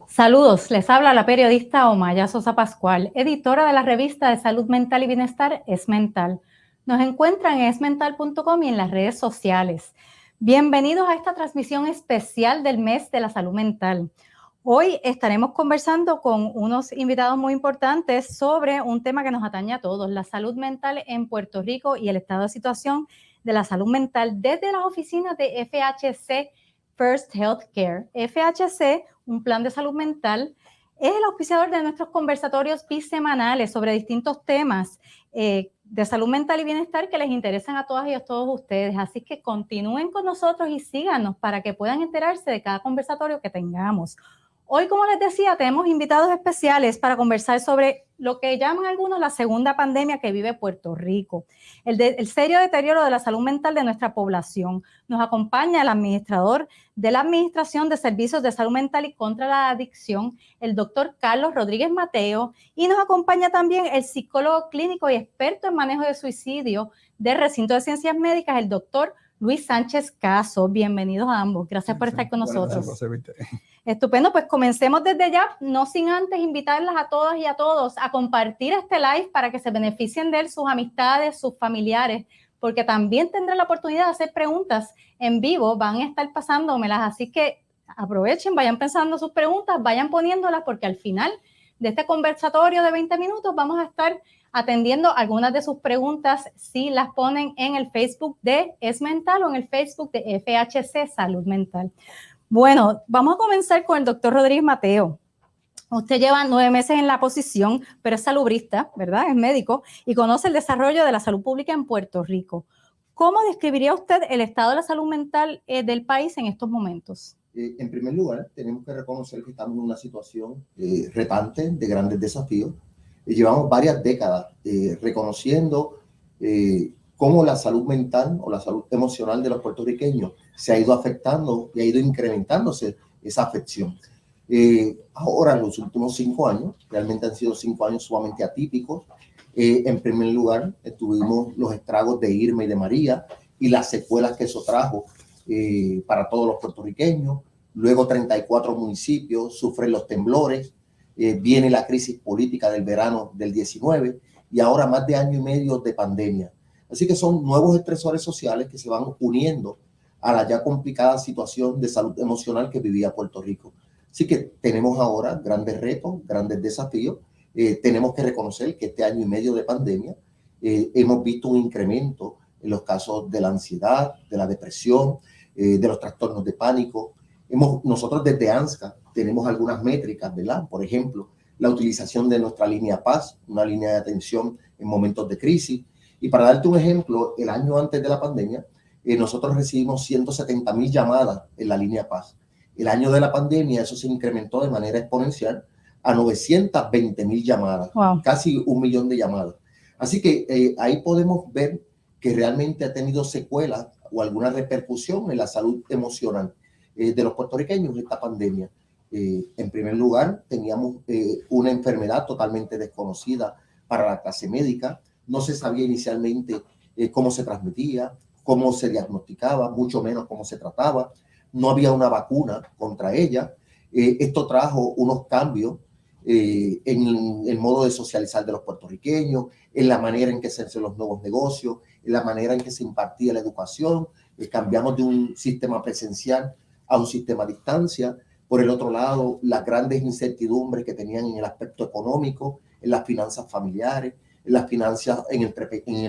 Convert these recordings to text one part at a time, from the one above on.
Saludos, les habla la periodista Omaya Sosa Pascual, editora de la revista de Salud Mental y Bienestar EsMental. Nos encuentran en esmental.com y en las redes sociales. Bienvenidos a esta transmisión especial del mes de la salud mental. Hoy estaremos conversando con unos invitados muy importantes sobre un tema que nos atañe a todos, la salud mental en Puerto Rico y el estado de situación de la salud mental desde las oficinas de FHC First Healthcare. FHC, un plan de salud mental, es el auspiciador de nuestros conversatorios bisemanales sobre distintos temas de salud mental y bienestar que les interesan a todas y a todos ustedes. Así que continúen con nosotros y síganos para que puedan enterarse de cada conversatorio que tengamos. Hoy, como les decía, tenemos invitados especiales para conversar sobre lo que llaman algunos la segunda pandemia que vive Puerto Rico, el serio deterioro de la salud mental de nuestra población. Nos acompaña el administrador de la Administración de Servicios de Salud Mental y contra la Adicción, el doctor Carlos Rodríguez Mateo, y nos acompaña también el psicólogo clínico y experto en manejo de suicidio del Recinto de Ciencias Médicas, el doctor Luis Sánchez Caso. Bienvenidos a ambos. Gracias por estar con nosotros. Estupendo, pues comencemos desde ya, no sin antes invitarlas a todas y a todos a compartir este live para que se beneficien de él sus amistades, sus familiares, porque también tendrán la oportunidad de hacer preguntas en vivo, van a estar pasándomelas, así que aprovechen, vayan pensando sus preguntas, vayan poniéndolas, porque al final de este conversatorio de 20 minutos vamos a estar atendiendo algunas de sus preguntas si las ponen en el Facebook de EsMental o en el Facebook de FHC Salud Mental. Bueno, vamos a comenzar con el doctor Rodríguez Mateo. Usted lleva 9 meses en la posición, pero es salubrista, ¿verdad? Es médico y conoce el desarrollo de la salud pública en Puerto Rico. ¿Cómo describiría usted el estado de la salud mental del país en estos momentos? En primer lugar, tenemos que reconocer que estamos en una situación retante, de grandes desafíos. Llevamos varias décadas reconociendo cómo la salud mental o la salud emocional de los puertorriqueños se ha ido afectando y ha ido incrementándose esa afección. Ahora, en los últimos 5 años, realmente han sido 5 años sumamente atípicos. En primer lugar, tuvimos los estragos de Irma y de María y las secuelas que eso trajo para todos los puertorriqueños. Luego 34 municipios sufren los temblores, viene la crisis política del verano del 19 y ahora más de año y medio de pandemia. Así que son nuevos estresores sociales que se van uniendo a la ya complicada situación de salud emocional que vivía Puerto Rico. Así que tenemos ahora grandes retos, grandes desafíos. Tenemos que reconocer que este año y medio de pandemia hemos visto un incremento en los casos de la ansiedad, de la depresión, de los trastornos de pánico. Nosotros desde ANSCA tenemos algunas métricas, ¿verdad? Por ejemplo, la utilización de nuestra línea Paz, una línea de atención en momentos de crisis. Y para darte un ejemplo, el año antes de la pandemia, nosotros recibimos 170,000 llamadas en la línea Paz. El año de la pandemia eso se incrementó de manera exponencial a 920,000 llamadas, wow, casi 1 millón de llamadas. Así que ahí podemos ver que realmente ha tenido secuelas o alguna repercusión en la salud emocional de los puertorriqueños esta pandemia. En primer lugar, teníamos una enfermedad totalmente desconocida para la clase médica. No se sabía inicialmente cómo se transmitía, cómo se diagnosticaba, mucho menos cómo se trataba. No había una vacuna contra ella. Esto trajo unos cambios en el modo de socializar de los puertorriqueños, en la manera en que se hacen los nuevos negocios, en la manera en que se impartía la educación. Cambiamos de un sistema presencial a un sistema a distancia. Por el otro lado, las grandes incertidumbres que tenían en el aspecto económico, en las finanzas familiares, en las finanzas en el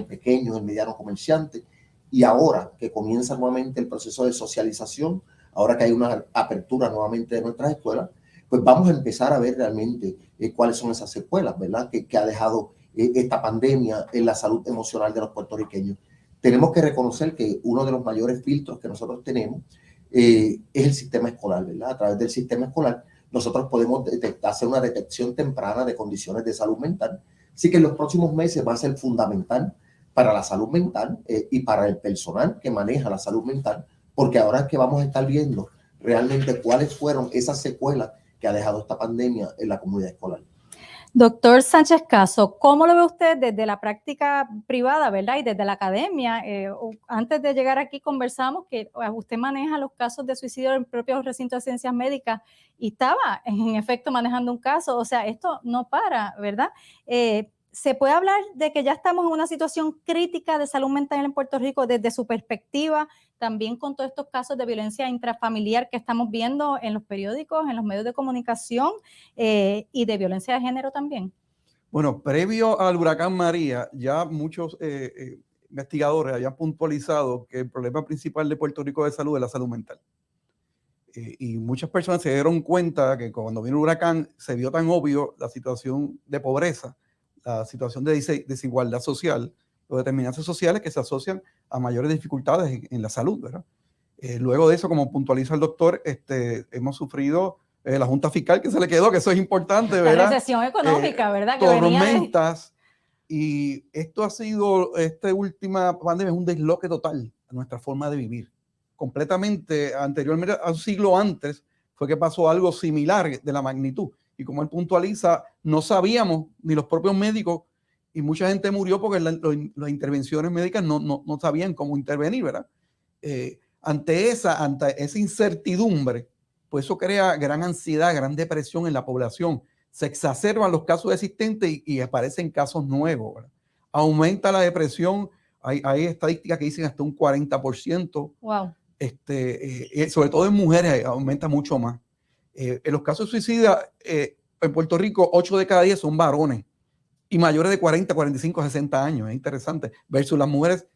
pequeño, en el mediano comerciante. Y ahora que comienza nuevamente el proceso de socialización, ahora que hay una apertura nuevamente de nuestras escuelas, pues vamos a empezar a ver realmente cuáles son esas secuelas, ¿verdad? Que ha dejado esta pandemia en la salud emocional de los puertorriqueños. Tenemos que reconocer que uno de los mayores filtros que nosotros tenemos es el sistema escolar, ¿verdad? A través del sistema escolar nosotros podemos hacer una detección temprana de condiciones de salud mental. Así que en los próximos meses va a ser fundamental para la salud mental y para el personal que maneja la salud mental, porque ahora es que vamos a estar viendo realmente cuáles fueron esas secuelas que ha dejado esta pandemia en la comunidad escolar. Doctor Sánchez Caso, ¿cómo lo ve usted desde la práctica privada, verdad? Y desde la academia. Antes de llegar aquí conversamos que usted maneja los casos de suicidio en el propio recinto de ciencias médicas y estaba en efecto manejando un caso. O sea, esto no para, ¿verdad? ¿Se puede hablar de que ya estamos en una situación crítica de salud mental en Puerto Rico desde su perspectiva, también con todos estos casos de violencia intrafamiliar que estamos viendo en los periódicos, en los medios de comunicación y de violencia de género también? Bueno, previo al huracán María, ya muchos investigadores habían puntualizado que el problema principal de Puerto Rico de salud es la salud mental. Y muchas personas se dieron cuenta que cuando vino el huracán se vio tan obvio la situación de pobreza, la situación de desigualdad social, los determinantes sociales que se asocian a mayores dificultades en la salud, ¿verdad? Luego de eso, como puntualiza el doctor, hemos sufrido la Junta Fiscal que se le quedó, que eso es importante, ¿verdad? La recesión económica, ¿verdad? Que Tormentas. Y esto ha sido, esta última pandemia es un desloque total a nuestra forma de vivir. Completamente, anteriormente, a un siglo antes, fue que pasó algo similar de la magnitud. Y como él puntualiza, no sabíamos, ni los propios médicos, y mucha gente murió porque las intervenciones médicas no sabían cómo intervenir, ¿verdad? Ante esa incertidumbre, pues eso crea gran ansiedad, gran depresión en la población. Se exacerban los casos existentes y aparecen casos nuevos, ¿verdad? Aumenta la depresión, hay estadísticas que dicen hasta un 40%. Wow. Sobre todo en mujeres aumenta mucho más. En los casos de suicida, en Puerto Rico, 8 de cada 10 son varones y mayores de 40, 45, 60 años. Es interesante. Versus las mujeres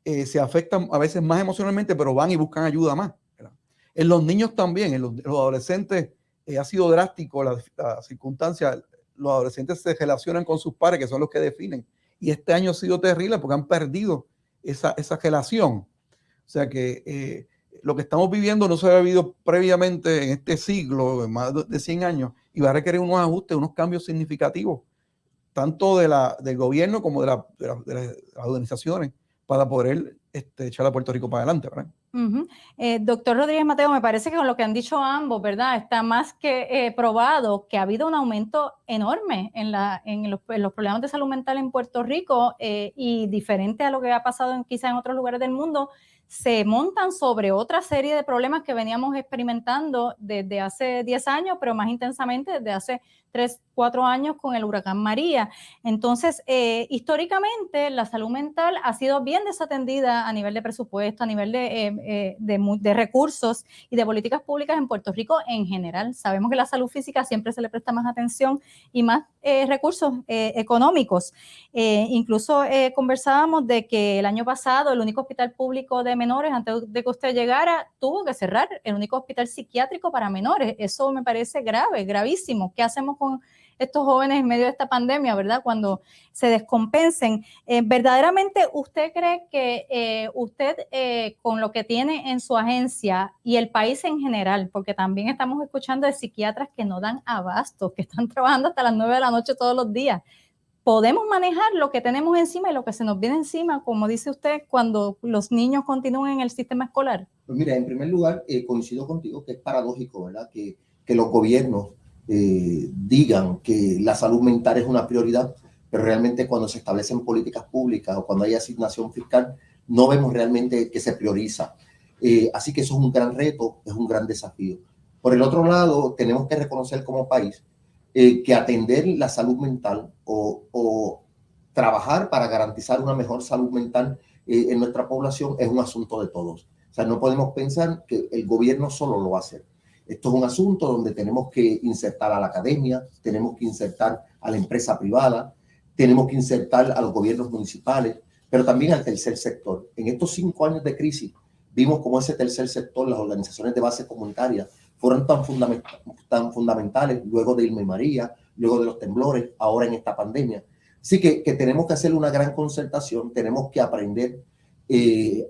se afectan a veces más emocionalmente, pero van y buscan ayuda más, ¿verdad? En los niños también, en los adolescentes, ha sido drástico la circunstancia. Los adolescentes se relacionan con sus padres, que son los que definen. Y este año ha sido terrible porque han perdido esa relación. O sea que lo que estamos viviendo no se había vivido previamente en este siglo, en más de 100 años, y va a requerir unos ajustes, unos cambios significativos, tanto del gobierno como de las organizaciones, para poder echar a Puerto Rico para adelante, ¿verdad? Doctor Rodríguez Mateo, me parece que con lo que han dicho ambos, ¿verdad? Está más que probado que ha habido un aumento enorme en los problemas de salud mental en Puerto Rico y diferente a lo que ha pasado quizás en otros lugares del mundo, se montan sobre otra serie de problemas que veníamos experimentando desde hace 10 años, pero más intensamente desde hace 3, 4 años con el huracán María. Entonces, históricamente la salud mental ha sido bien desatendida a nivel de presupuesto, a nivel de recursos y de políticas públicas en Puerto Rico en general. Sabemos que la salud física siempre se le presta más atención y más recursos económicos. Incluso conversábamos de que el año pasado el único hospital público de menores, antes de que usted llegara, tuvo que cerrar, el único hospital psiquiátrico para menores. Eso me parece grave, gravísimo. ¿Qué hacemos con estos jóvenes en medio de esta pandemia, verdad? Cuando se descompensen. ¿Verdaderamente usted cree que usted con lo que tiene en su agencia y el país en general, porque también estamos escuchando de psiquiatras que no dan abasto, que están trabajando hasta las 9 de la noche todos los días, podemos manejar lo que tenemos encima y lo que se nos viene encima, como dice usted, cuando los niños continúen en el sistema escolar? Pues mira, en primer lugar, coincido contigo que es paradójico, ¿verdad? Que los gobiernos digan que la salud mental es una prioridad, pero realmente cuando se establecen políticas públicas o cuando hay asignación fiscal, no vemos realmente que se prioriza. Así que eso es un gran reto, es un gran desafío. Por el otro lado, tenemos que reconocer como país que atender la salud mental o trabajar para garantizar una mejor salud mental en nuestra población es un asunto de todos. O sea, no podemos pensar que el gobierno solo lo va a hacer. Esto es un asunto donde tenemos que insertar a la academia, tenemos que insertar a la empresa privada, tenemos que insertar a los gobiernos municipales, pero también al tercer sector. En estos 5 años de crisis vimos cómo ese tercer sector, las organizaciones de base comunitaria, fueron tan fundamentales luego de Irma María, luego de los temblores, ahora en esta pandemia. Así que tenemos que hacer una gran concertación, tenemos que aprender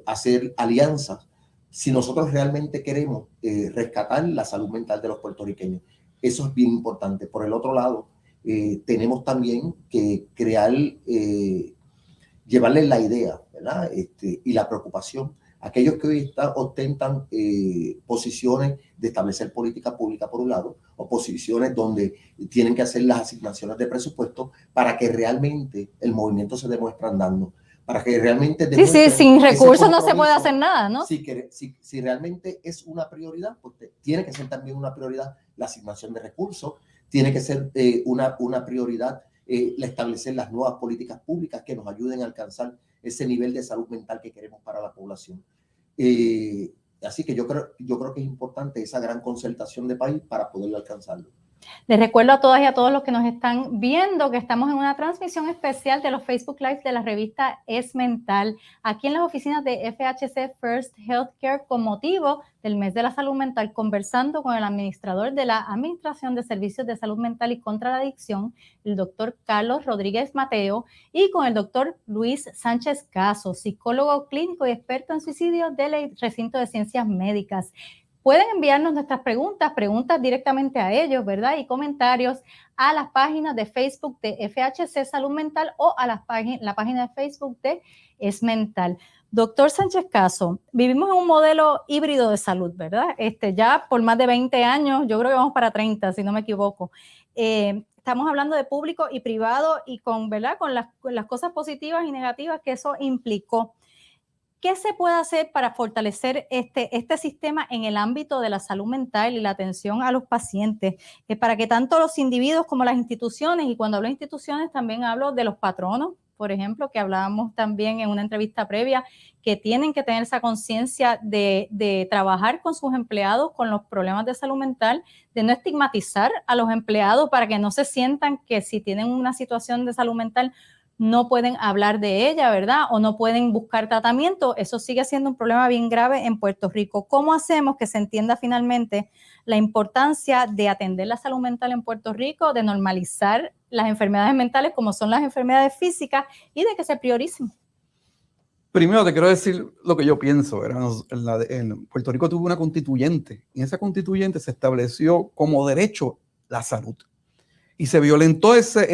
a hacer alianzas si nosotros realmente queremos rescatar la salud mental de los puertorriqueños. Eso es bien importante. Por el otro lado, tenemos también que crear, llevarles la idea, ¿verdad? Y la preocupación aquellos que hoy ostentan posiciones de establecer política pública por un lado, o posiciones donde tienen que hacer las asignaciones de presupuesto para que realmente el movimiento se demuestre andando, para que realmente demuestren sin recursos no se puede hacer nada, ¿no? Si realmente es una prioridad, pues tiene que ser también una prioridad la asignación de recursos, tiene que ser una prioridad la establecer las nuevas políticas públicas que nos ayuden a alcanzar ese nivel de salud mental que queremos para la población. Así que yo creo que es importante esa gran concertación de país para poderlo alcanzarlo. Les recuerdo a todas y a todos los que nos están viendo que estamos en una transmisión especial de los Facebook Live de la revista Es Mental, aquí en las oficinas de FHC First Healthcare con motivo del mes de la salud mental, conversando con el administrador de la Administración de Servicios de Salud Mental y contra la Adicción, el doctor Carlos Rodríguez Mateo, y con el doctor Luis Sánchez Caso, psicólogo clínico y experto en suicidio del Recinto de Ciencias Médicas. Pueden enviarnos nuestras preguntas directamente a ellos, ¿verdad? Y comentarios a las páginas de Facebook de FHC Salud Mental o a la página de Facebook de Es Mental. Doctor Sánchez Caso, vivimos en un modelo híbrido de salud, ¿verdad? Ya por más de 20 años, yo creo que vamos para 30, si no me equivoco. Estamos hablando de público y privado y ¿verdad? Con las cosas positivas y negativas que eso implicó. ¿Qué se puede hacer para fortalecer este sistema en el ámbito de la salud mental y la atención a los pacientes? Para que tanto los individuos como las instituciones, y cuando hablo de instituciones también hablo de los patronos, por ejemplo, que hablábamos también en una entrevista previa, que tienen que tener esa conciencia de trabajar con sus empleados con los problemas de salud mental, de no estigmatizar a los empleados para que no se sientan que si tienen una situación de salud mental no pueden hablar de ella, ¿verdad? O no pueden buscar tratamiento. Eso sigue siendo un problema bien grave en Puerto Rico. ¿Cómo hacemos que se entienda finalmente la importancia de atender la salud mental en Puerto Rico, de normalizar las enfermedades mentales como son las enfermedades físicas y de que se prioricen? Primero te quiero decir lo que yo pienso. En Puerto Rico tuvo una constituyente y en esa constituyente se estableció como derecho la salud. Y se violentó esa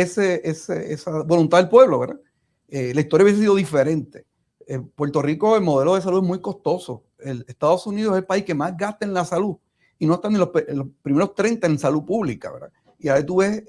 voluntad del pueblo, ¿verdad? La historia hubiese sido diferente. En Puerto Rico el modelo de salud es muy costoso. Estados Unidos es el país que más gasta en la salud y no están en los primeros 30 en salud pública, ¿verdad? Y ahora tú ves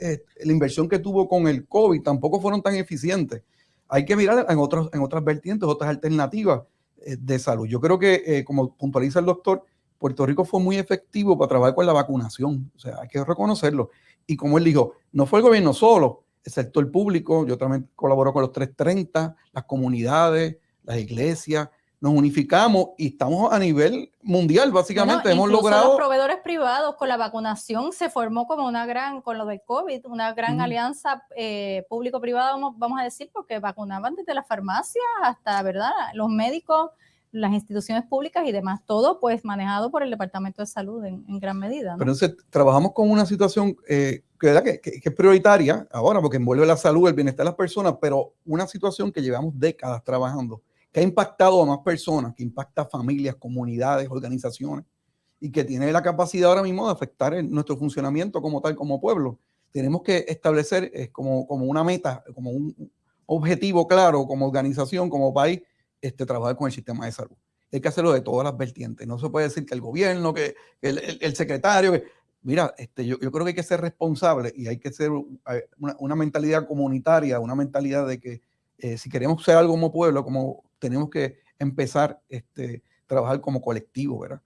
la inversión que tuvo con el COVID, tampoco fueron tan eficientes. Hay que mirar en otras vertientes, otras alternativas de salud. Yo creo que, como puntualiza el doctor, Puerto Rico fue muy efectivo para trabajar con la vacunación. O sea, hay que reconocerlo. Y como él dijo, no fue el gobierno solo, el sector público, yo también colaboro con los 330, las comunidades, las iglesias, nos unificamos y estamos a nivel mundial, básicamente. Bueno, hemos logrado. Los proveedores privados con la vacunación se formó como con lo del COVID, una gran alianza público-privada, vamos a decir, porque vacunaban desde las farmacias hasta, ¿verdad? Los médicos, las instituciones públicas y demás, todo pues manejado por el Departamento de Salud en gran medida, ¿no? Pero entonces trabajamos con una situación que es prioritaria ahora porque envuelve la salud, el bienestar de las personas, pero una situación que llevamos décadas trabajando, que ha impactado a más personas, que impacta a familias, comunidades, organizaciones y que tiene la capacidad ahora mismo de afectar nuestro funcionamiento como tal, como pueblo. Tenemos que establecer como una meta, como un objetivo claro, como organización, como país, trabajar con el sistema de salud. Hay que hacerlo de todas las vertientes. No se puede decir que el gobierno, que el secretario, mira, yo creo que hay que ser responsable y hay que ser una mentalidad comunitaria, una mentalidad de que si queremos ser algo como pueblo, como tenemos que empezar a trabajar como colectivo, ¿verdad?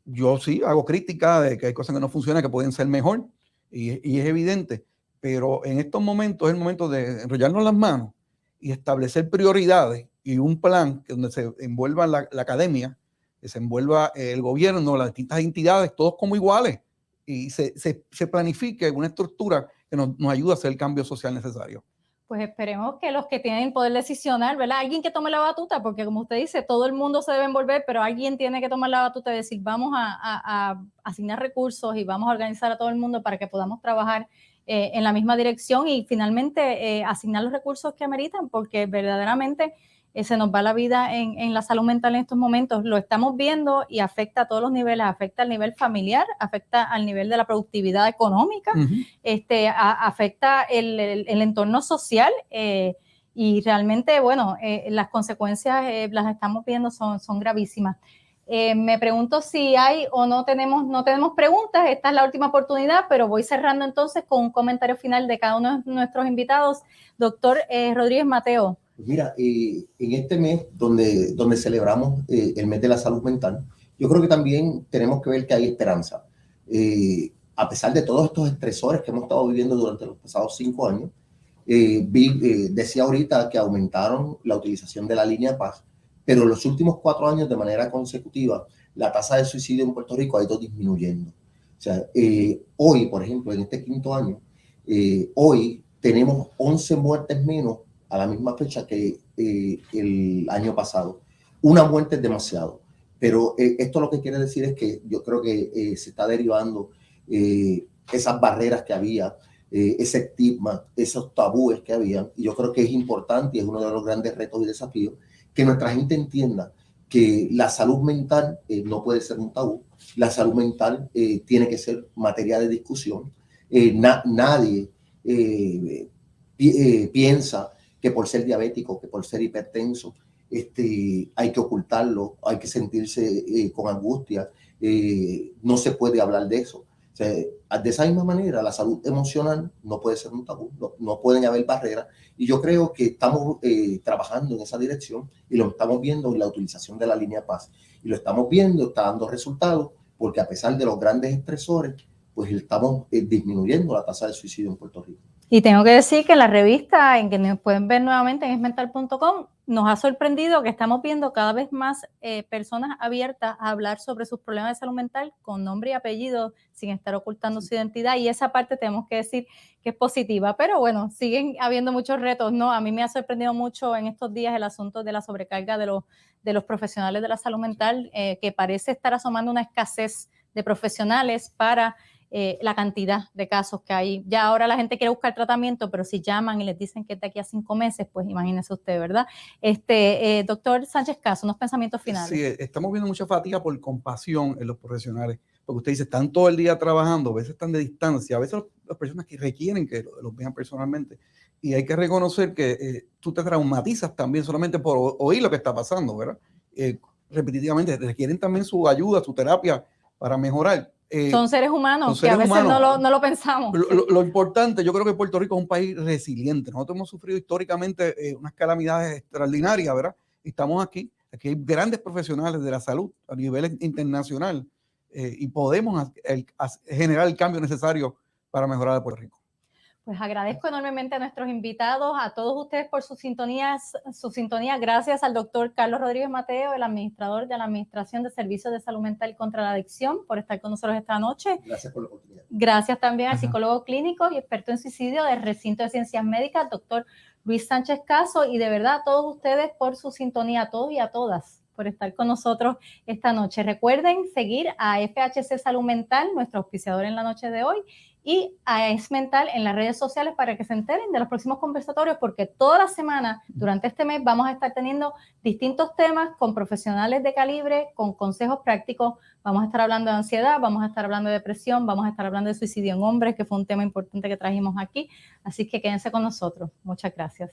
Yo sí hago crítica de que hay cosas que no funcionan, que pueden ser mejor y es evidente, pero en estos momentos es el momento de enrollarnos las manos y establecer prioridades y un plan donde se envuelva la academia, que se envuelva el gobierno, las distintas entidades, todos como iguales, y se planifique una estructura que nos ayude a hacer el cambio social necesario. Pues esperemos que los que tienen poder decisional, ¿verdad? Alguien que tome la batuta, porque como usted dice, todo el mundo se debe envolver, pero alguien tiene que tomar la batuta y decir, vamos a asignar recursos y vamos a organizar a todo el mundo para que podamos trabajar en la misma dirección y finalmente asignar los recursos que ameritan, porque verdaderamente se nos va la vida en la salud mental en estos momentos. Lo estamos viendo y afecta a todos los niveles, afecta al nivel familiar, afecta al nivel de la productividad económica, afecta el entorno social y y realmente, bueno, las consecuencias las estamos viendo, son gravísimas. Me pregunto si hay o no tenemos preguntas. Esta es la última oportunidad, pero voy cerrando entonces con un comentario final de cada uno de nuestros invitados. Doctor Rodríguez Mateo. Pues mira, en este mes donde celebramos el mes de la salud mental, yo creo que también tenemos que ver que hay esperanza. A pesar de todos estos estresores que hemos estado viviendo durante los pasados 5 años, decía ahorita que aumentaron la utilización de la línea Paz, pero en los últimos 4 años de manera consecutiva, la tasa de suicidio en Puerto Rico ha ido disminuyendo. O sea, hoy, por ejemplo, en este 5.º año, hoy tenemos 11 muertes menos a la misma fecha que el año pasado. Una muerte es demasiado, pero esto lo que quiere decir es que yo creo que se está derivando esas barreras que había, ese estigma, esos tabúes que había, y yo creo que es importante y es uno de los grandes retos y desafíos que nuestra gente entienda que la salud mental no puede ser un tabú, la salud mental tiene que ser materia de discusión. Nadie piensa que por ser diabético, que por ser hipertenso, hay que ocultarlo, hay que sentirse con angustia, no se puede hablar de eso. O sea, de esa misma manera, la salud emocional no puede ser un tabú, no pueden haber barreras, y yo creo que estamos trabajando en esa dirección y lo estamos viendo en la utilización de la línea Paz, y lo estamos viendo, está dando resultados, porque a pesar de los grandes estresores, pues estamos disminuyendo la tasa de suicidio en Puerto Rico. Y tengo que decir que la revista, en que nos pueden ver nuevamente en esmental.com, nos ha sorprendido que estamos viendo cada vez más personas abiertas a hablar sobre sus problemas de salud mental con nombre y apellido, sin estar ocultando su identidad, y esa parte tenemos que decir que es positiva, pero bueno, siguen habiendo muchos retos, ¿no? A mí me ha sorprendido mucho en estos días el asunto de la sobrecarga de los profesionales de la salud mental, que parece estar asomando una escasez de profesionales para la cantidad de casos que hay. Ya ahora la gente quiere buscar tratamiento, pero si llaman y les dicen que es de aquí a 5 meses, pues imagínese usted, ¿verdad? Doctor Sánchez Caso, unos pensamientos finales. Sí, estamos viendo mucha fatiga por compasión en los profesionales, porque usted dice, están todo el día trabajando, a veces están de distancia, a veces las personas que requieren que los vean personalmente, y hay que reconocer que tú te traumatizas también solamente por oír lo que está pasando, ¿verdad? Repetitivamente, requieren también su ayuda, su terapia para mejorar. Son seres humanos que a veces no lo pensamos. Lo importante, yo creo que Puerto Rico es un país resiliente. Nosotros hemos sufrido históricamente unas calamidades extraordinarias, ¿verdad? Y estamos aquí hay grandes profesionales de la salud a nivel internacional y podemos generar el cambio necesario para mejorar a Puerto Rico. Pues agradezco enormemente a nuestros invitados, a todos ustedes por su sintonía. Gracias al doctor Carlos Rodríguez Mateo, el administrador de la Administración de Servicios de Salud Mental contra la Adicción, por estar con nosotros esta noche. Gracias por la oportunidad. Gracias también al psicólogo clínico y experto en suicidio del Recinto de Ciencias Médicas, doctor Luis Sánchez Caso, y de verdad a todos ustedes por su sintonía, a todos y a todas, por estar con nosotros esta noche. Recuerden seguir a FHC Salud Mental, nuestro auspiciador en la noche de hoy, y a esmental en las redes sociales para que se enteren de los próximos conversatorios, porque toda la semana, durante este mes, vamos a estar teniendo distintos temas con profesionales de calibre, con consejos prácticos. Vamos a estar hablando de ansiedad, vamos a estar hablando de depresión, vamos a estar hablando de suicidio en hombres, que fue un tema importante que trajimos aquí. Así que quédense con nosotros. Muchas gracias.